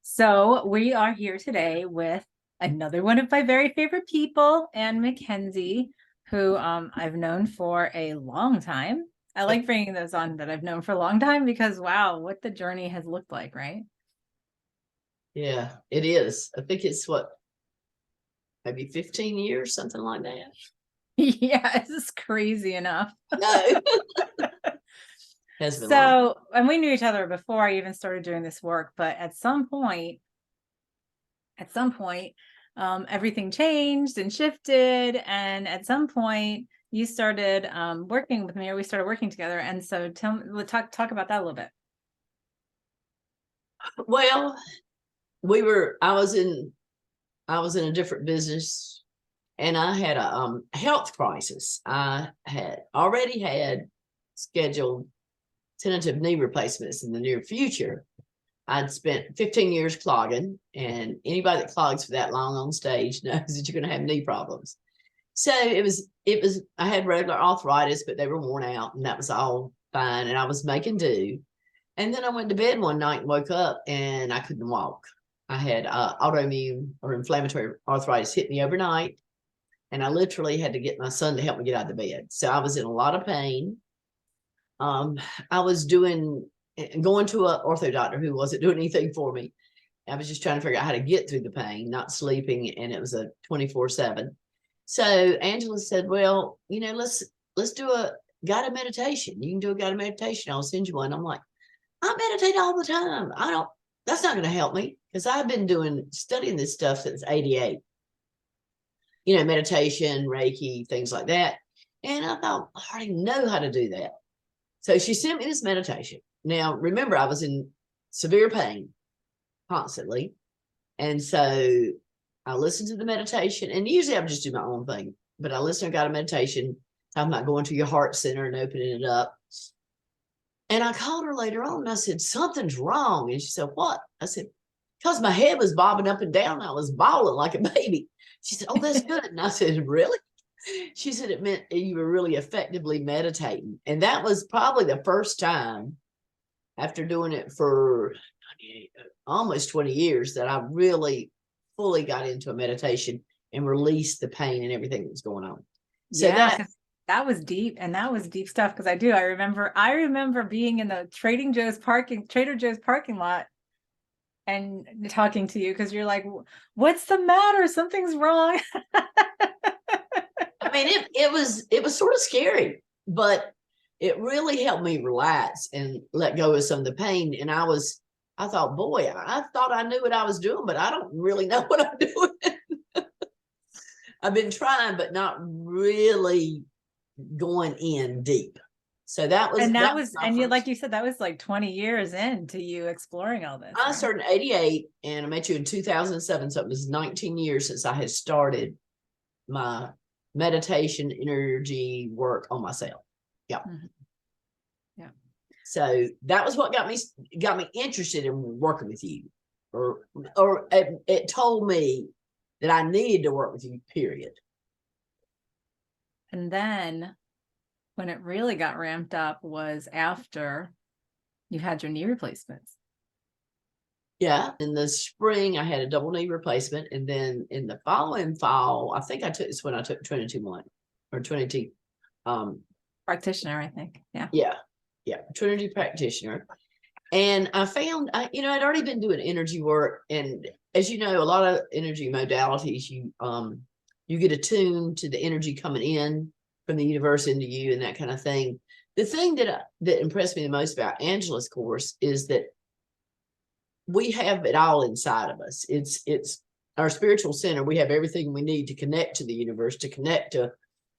So we are here today with another one of my very favorite people, Ann McKenzie, who I've known for a long time. I like bringing those on that I've known for a long time because, wow, what the journey has looked like, right? Yeah, it is. I think it's maybe 15 years, something like that. Yeah, this is crazy enough. No, has been long. So, and we knew each other before I even started doing this work, but at some point, everything changed and shifted. And at some point, you started working with me, or we started working together. And so, we'll talk about that a little bit. Well, I was in a different business, and I had a health crisis. I had already had scheduled tentative knee replacements in the near future. I'd spent 15 years clogging, and anybody that clogs for that long on stage knows that you're going to have knee problems. So I had regular arthritis, but they were worn out, and that was all fine. And I was making do. And then I went to bed one night and woke up and I couldn't walk. I had autoimmune or inflammatory arthritis hit me overnight. And I literally had to get my son to help me get out of the bed. So I was in a lot of pain. I was going to an ortho doctor who wasn't doing anything for me. I was just trying to figure out how to get through the pain, not sleeping. And it was a 24/7. So Angela said, well, let's do a guided meditation. You can do a guided meditation. I'll send you one. I'm like, I meditate all the time. That's not going to help me because I've been studying this stuff since 88, meditation, Reiki, things like that. And I thought, I already know how to do that. So she sent me this meditation. Now, remember, I was in severe pain constantly. And so I listened to the meditation, and usually I just do my own thing, but I listened to a meditation. I'm not going to your heart center and opening it up. And I called her later on and I said, something's wrong. And she said, what? I said, because my head was bobbing up and down. I was bawling like a baby. She said, oh, that's good. And I said, really? She said, it meant you were really effectively meditating. And that was probably the first time after doing it for almost 20 years that I really fully got into a meditation and released the pain and everything that was going on. So Yeah, that was deep, and that was deep stuff. Because I remember being in the Trader Joe's parking lot and talking to you because you're like, "What's the matter? Something's wrong." I mean, it was sort of scary, but it really helped me relax and let go of some of the pain. And I thought, boy, I thought I knew what I was doing, but I don't really know what I'm doing. I've been trying, but not really going in deep. So that was, like you said, that was like 20 years into you exploring all this. I started in 88 and I met you in 2007. So it was 19 years since I had started my meditation energy work on myself. Yeah. Mm-hmm. Yeah. So that was what got me interested in working with you, or it told me that I needed to work with you, period. And then when it really got ramped up was after you had your knee replacements. Yeah. In the spring, I had a double knee replacement. And then in the following fall, I think it's when I took 22-1 or 22. Practitioner, I think. Yeah. Yeah. Yeah. Trinity practitioner. And I found, I'd already been doing energy work. And as you know, a lot of energy modalities, you get attuned to the energy coming in from the universe into you and that kind of thing. The thing that impressed me the most about Angela's course is that we have it all inside of us. It's our spiritual center. We have everything we need to connect to the universe, to connect to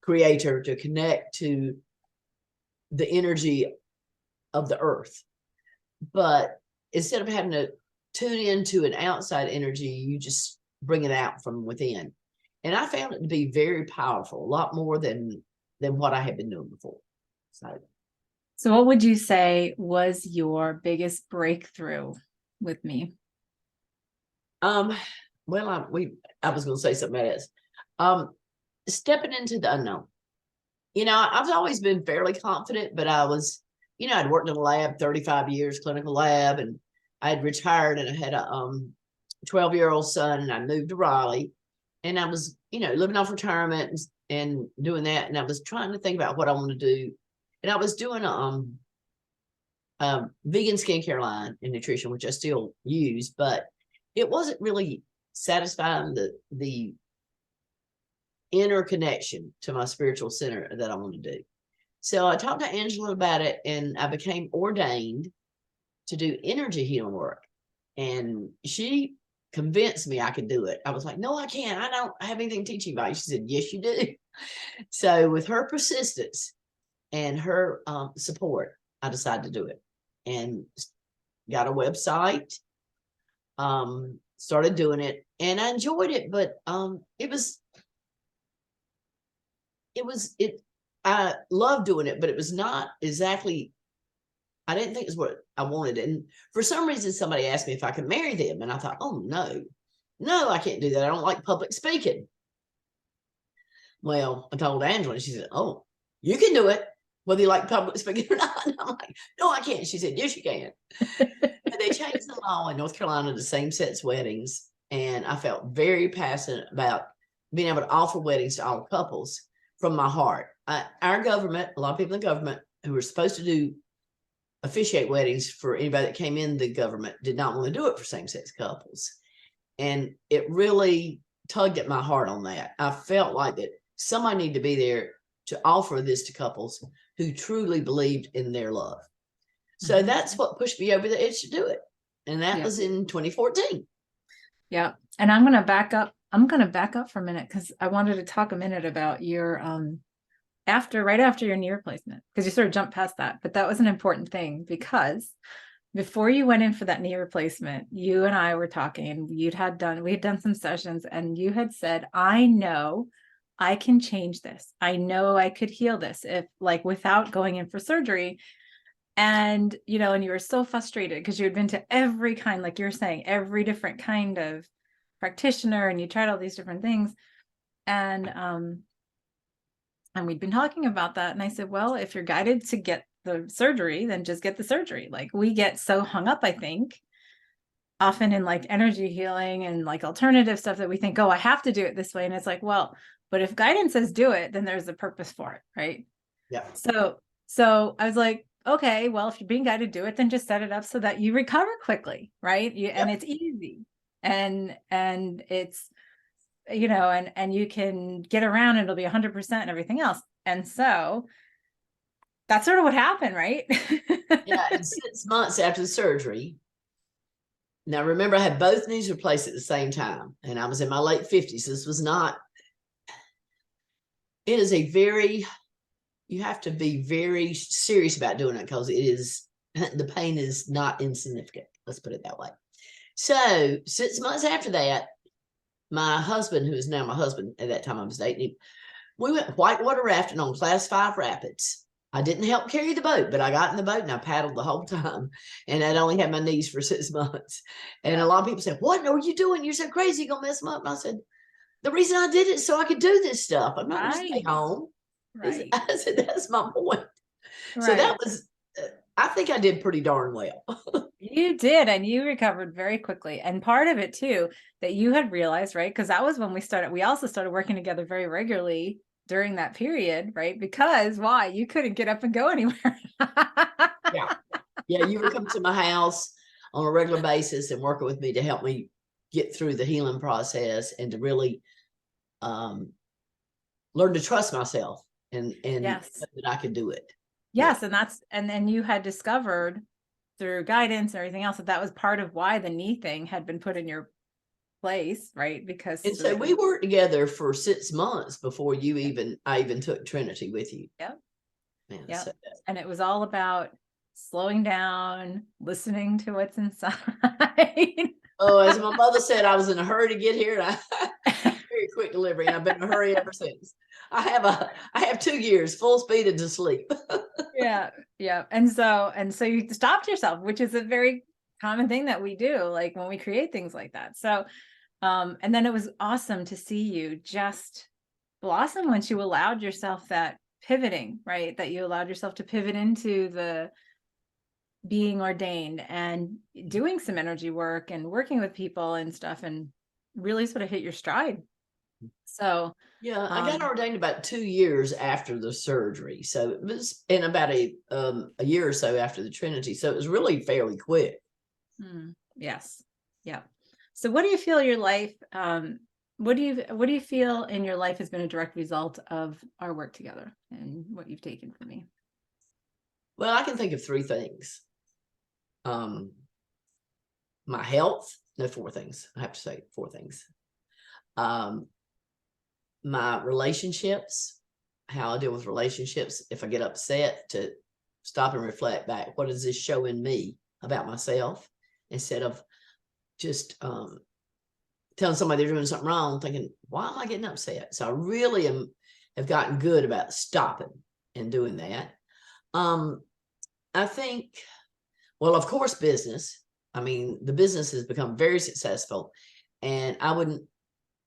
creator, to connect to the energy of the earth. But instead of having to tune into an outside energy, you just bring it out from within. And I found it to be very powerful, a lot more than what I had been doing before. So what would you say was your biggest breakthrough with me? Well, I was going to say something else. Stepping into the unknown. I've always been fairly confident, but I was, I'd worked in a lab 35 years, clinical lab, and I had retired and I had a 12-year-old son, and I moved to Raleigh, and I was, living off retirement and doing that. And I was trying to think about what I want to do. And I was doing a vegan skincare line and nutrition, which I still use, but it wasn't really satisfying the inner connection to my spiritual center that I want to do. So I talked to Angela about it, and I became ordained to do energy healing work. And she convinced me I could do it. I was like, no, I can't. I don't have anything to teach you about it. She said, yes, you do. So with her persistence and her support, I decided to do it, and got a website, started doing it, and I enjoyed it. But I loved doing it, but it was not exactly, I didn't think it was what I wanted. And for some reason, somebody asked me if I could marry them. And I thought, oh, no, I can't do that. I don't like public speaking. Well, I told Angela, and she said, oh, you can do it, whether you like public speaking or not. And I'm like, no, I can't. She said, yes, you can. But they changed the law in North Carolina to same-sex weddings. And I felt very passionate about being able to offer weddings to all couples from my heart. Our government, a lot of people in government who were supposed to officiate weddings for anybody that came in the government, did not want to do it for same-sex couples. And it really tugged at my heart on that. I felt like that somebody needed to be there to offer this to couples who truly believed in their love. So that's what pushed me over the edge to do it. And that was in 2014. Yeah. And I'm going to back up. I'm going to back up for a minute, because I wanted to talk a minute about your, right after your knee replacement, because you sort of jumped past that, but that was an important thing, because before you went in for that knee replacement, you and I were talking, we had done some sessions, and you had said, I know I can change this. I know I could heal this without going in for surgery. And, and you were so frustrated because you had been to every kind, like you're saying, every different kind of practitioner, and you tried all these different things. And we'd been talking about that. And I said, well, if you're guided to get the surgery, then just get the surgery. Like, we get so hung up, I think, often in energy healing and alternative stuff, that we think, oh, I have to do it this way. And it's like, well, but if guidance says do it, then there's a purpose for it. Right. Yeah. So I was like, okay, well, if you're being guided to do it, then just set it up so that you recover quickly. Right. And it's easy. And it's, and you can get around, and it'll be 100% and everything else. And so that's sort of what happened, right? Yeah. And 6 months after the surgery, now remember, I had both knees replaced at the same time, and I was in my late 50s. This was not, it is you have to be very serious about doing it, because the pain is not insignificant. Let's put it that way. So 6 months after that, my husband, who is now my husband, at that time I was dating him, we went whitewater rafting on Class 5 rapids. I didn't help carry the boat, but I got in the boat and I paddled the whole time. And I'd only had my knees for 6 months. And a lot of people said, what are you doing? You're so crazy. You're going to mess them up. And I said, the reason I did it is so I could do this stuff. I'm not going to stay home. Right. I said, that's my point. Right. So that was, I think I did pretty darn well. You did. And you recovered very quickly. And part of it too, that you had realized, right? Because that was when we also started working together very regularly during that period, right? Because why? You couldn't get up and go anywhere. Yeah. You would come to my house on a regular basis and working with me to help me get through the healing process, and to really learn to trust myself and that I could do it. Yes. And then you had discovered through guidance and everything else that was part of why the knee thing had been put in your place, right? Because and so we worked together for 6 months before I even took Trinity with you. Yeah. So, and it was all about slowing down, listening to what's inside. Oh, as my mother said, I was in a hurry to get here, and very quick delivery, and I've been in a hurry ever since. I have 2 years full speed into sleep. Yeah. And so you stopped yourself, which is a very common thing that we do, like when we create things like that. So and then it was awesome to see you just blossom once you allowed yourself that pivoting, right? That you allowed yourself to pivot into the being ordained and doing some energy work and working with people and stuff, and really sort of hit your stride. So Yeah, I got ordained about 2 years after the surgery. So it was in about a year or so after the Trinity. So it was really fairly quick. Yes. Yeah. So what do you feel your life, what do you feel in your life has been a direct result of our work together and what you've taken from me? Well, I can think of 3 things. My health, no, 4 things. I have to say 4 things. My relationships, how I deal with relationships. If I get upset, to stop and reflect back, what is this showing me about myself, instead of just telling somebody they're doing something wrong, thinking, why am I getting upset? So I really have gotten good about stopping and doing that. I think, well, of course, business. I mean, the business has become very successful, and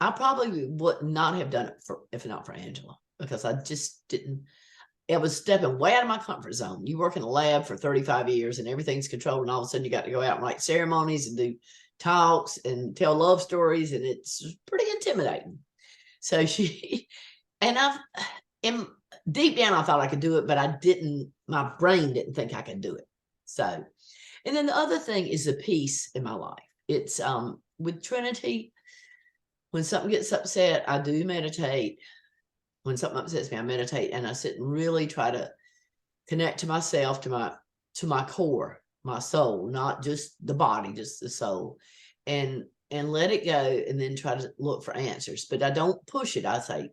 I probably would not have done it if not for Angela, because I just didn't. It was stepping way out of my comfort zone. You work in a lab for 35 years and everything's controlled, and all of a sudden you got to go out and write ceremonies and do talks and tell love stories, and it's pretty intimidating. So and deep down I thought I could do it, but I didn't. My brain didn't think I could do it. So, and then the other thing is the peace in my life. It's with Trinity. When something gets upset, I do meditate. When something upsets me, I meditate, and I sit and really try to connect to myself, to my core, my soul, not just the body, just the soul, and let it go, and then try to look for answers. But I don't push it. I say,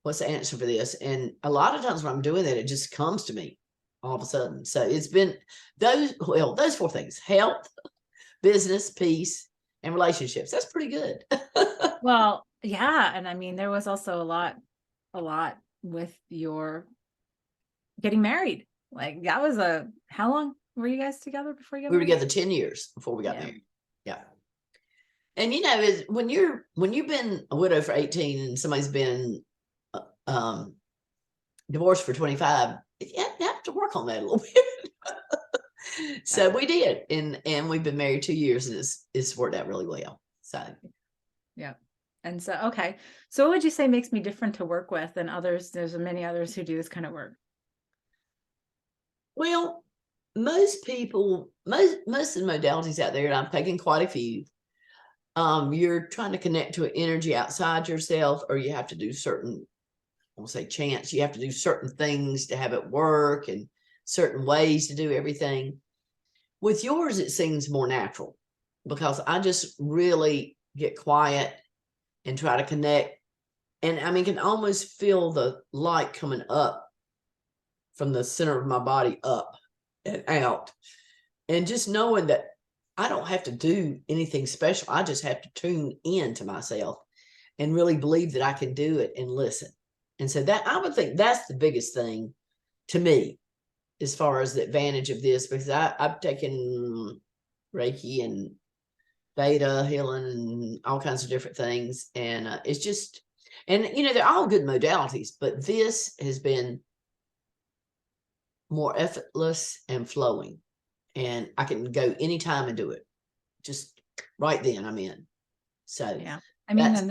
what's the answer for this? And a lot of times when I'm doing that, it just comes to me all of a sudden. So it's been those 4 things: health, business, peace, and relationships. That's pretty good. Well, yeah. And I mean, there was also a lot with your getting married. Like that was how long were you guys together before you got We were married? together 10 years before we got Yeah. married. Yeah. And is when you've been a widow for 18 and somebody's been um divorced for 25, you have to work on that a little bit. So we did, and we've been married 2 years, and it's worked out really well. So Yeah. And so, okay. So what would you say makes me different to work with than others? There's many others who do this kind of work. well, most people, most of the modalities out there, and I've taken quite a few, you're trying to connect to an energy outside yourself, or you have to do certain, I won't say chants, you have to do certain things to have it work, and certain ways to do everything. With yours, it seems more natural, because I just really get quiet and try to connect. And I mean, can almost feel the light coming up from the center of my body up and out. And just knowing that I don't have to do anything special. I just have to tune in to myself and really believe that I can do it and listen. And so that, I would think that's the biggest thing to me, as far as the advantage of this, because I've taken Reiki and Theta healing and all kinds of different things. And it's just, and they're all good modalities, but this has been more effortless and flowing. And I can go anytime and do it. Just right then I'm in. So Yeah. I mean, and that's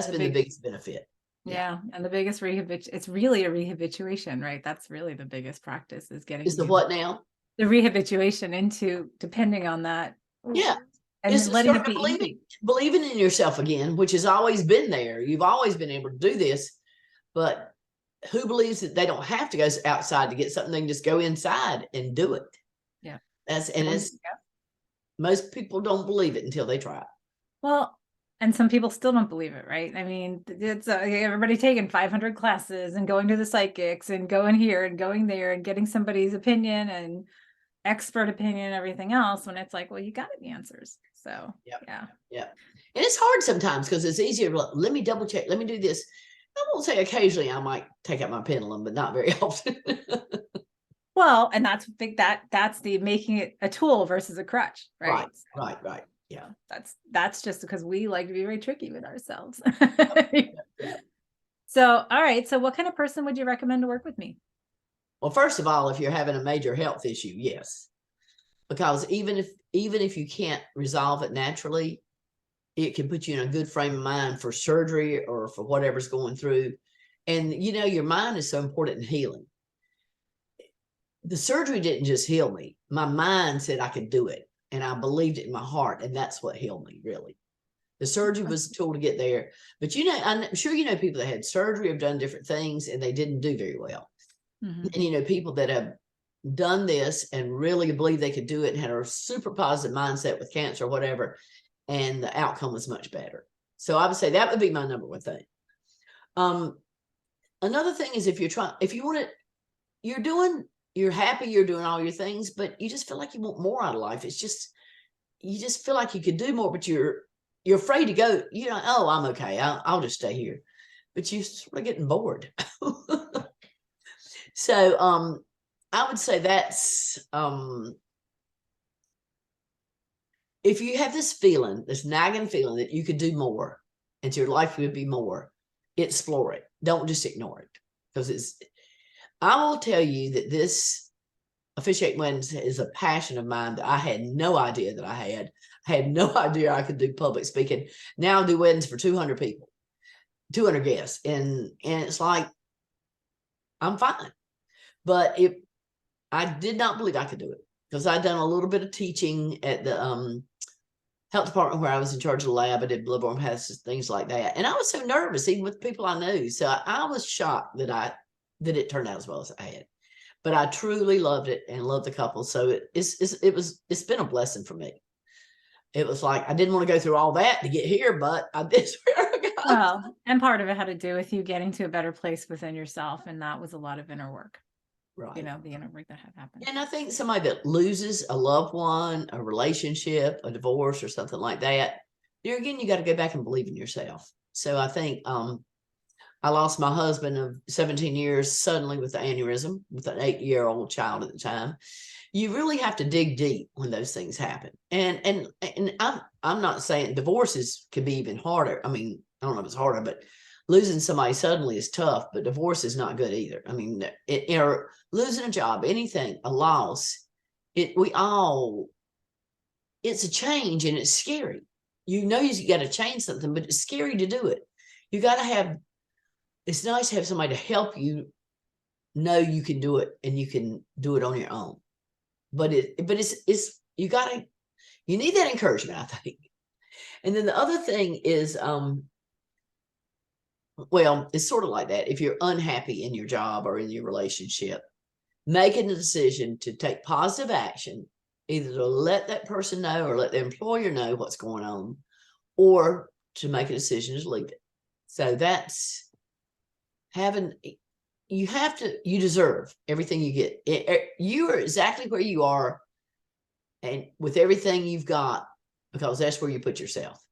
been the biggest benefit. Yeah. And the biggest it's really a rehabilitation, right? That's really the biggest practice is getting Is the what now? the rehabilitation into depending on that. Yeah. And Is then letting it be believing in yourself again, which has always been there. You've always been able to do this, but who believes that they don't have to go outside to get something? They can just go inside and do it. Yeah. Most people don't believe it until they try it. Well, and some people still don't believe it, right? I mean, it's everybody taking 500 classes and going to the psychics and going here and going there and getting somebody's opinion and expert opinion and everything else, when it's like, well, you got the answers. So yeah. And it's hard sometimes, because it's easier to, let me double check, let me do this. I won't say occasionally I might take out my pendulum, but not very often. Well, and that's the making it a tool versus a crutch, right? Right. Yeah. That's just because we like to be very tricky with ourselves. Yeah. So, all right. So what kind of person would you recommend to work with me? Well, first of all, if you're having a major health issue, yes. because even if you can't resolve it naturally, it can put you in a good frame of mind for surgery or for whatever's going through. And you know, your mind is so important in healing. The surgery didn't just heal me. My mind said I could do it, and I believed it in my heart, and that's what healed me, really. The surgery was a tool to get there. But you know, I'm sure you know people that had surgery, have done different things, and they didn't do very well. Mm-hmm. And you know, people that have done this and really believe they could do it and had a super positive mindset with cancer or whatever, and the outcome was much better. So I would say that would be my number one thing. Another thing is, if you want to, you're happy, you're doing all your things, but you just feel like you want more out of life. It's just, you just feel like you could do more, but you're afraid to go, you know, oh, I'm okay, I'll just stay here. But you're sort of getting bored. So I would say that's if you have this feeling, this nagging feeling that you could do more and your life would be more, explore it. Don't just ignore it. Because I will tell you that this officiating weddings is a passion of mine that I had no idea that I had. I had no idea I could do public speaking. Now I do weddings for 200 people, 200 guests. And it's like, I'm fine. But I did not believe I could do it, because I'd done a little bit of teaching at the health department where I was in charge of the lab. I did bloodborne pathogens, things like that. And I was so nervous, even with people I knew. So I was shocked that it turned out as well as I had. But I truly loved it and loved the couple. So it's been a blessing for me. It was like, I didn't want to go through all that to get here, but I did swear to God. Well, and part of it had to do with you getting to a better place within yourself. And that was a lot of inner work. Right. You know, the inner work that had happened. And I think somebody that loses a loved one, a relationship, a divorce, or something like that, there again, you got to go back and believe in yourself. So I think I lost my husband of 17 years suddenly with the aneurysm, with an 8-year-old child at the time. You really have to dig deep when those things happen. And I'm not saying divorces could be even harder. I mean, I don't know if it's harder, but losing somebody suddenly is tough, but divorce is not good either. I mean, or losing a job, anything, a loss, it's a change, and it's scary. You know, you got to change something, but it's scary to do it. You got to have, it's nice to have somebody to help you know you can do it, and you can do it on your own. But it's you need that encouragement, I think. And then the other thing is, well, it's sort of like that. If you're unhappy in your job or in your relationship, making a decision to take positive action, either to let that person know or let the employer know what's going on, or to make a decision to leave it. So that's you deserve everything you get. You are exactly where you are, and with everything you've got, because that's where you put yourself.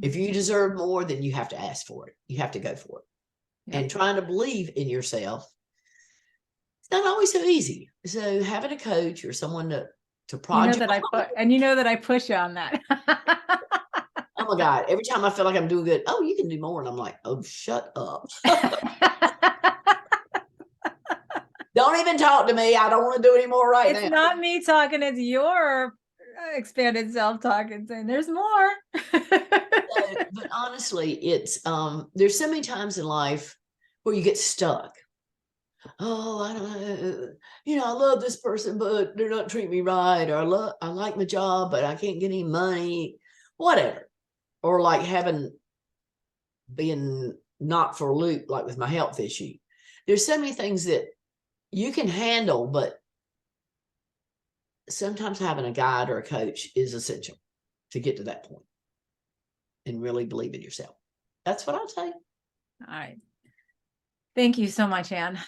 If you deserve more, then you have to ask for it. You have to go for it. Yep. And trying to believe in yourself, it's not always so easy. So having a coach or someone to prod you know that I push you on that. Oh my God. Every time I feel like I'm doing good, oh, you can do more. And I'm like, oh, shut up. Don't even talk to me. I don't want to do any more right now. It's not me talking. It's your expanded self-talk and saying there's more. But honestly, it's there's so many times in life where you get stuck. Oh, I don't know. You know, I love this person, but they're not treating me right. Or I like my job, but I can't get any money. Whatever. Or like being knocked for a loop, like with my health issue. There's so many things that you can handle, but sometimes having a guide or a coach is essential to get to that point and really believe in yourself. That's what I'd say. All right. Thank you so much, Ann.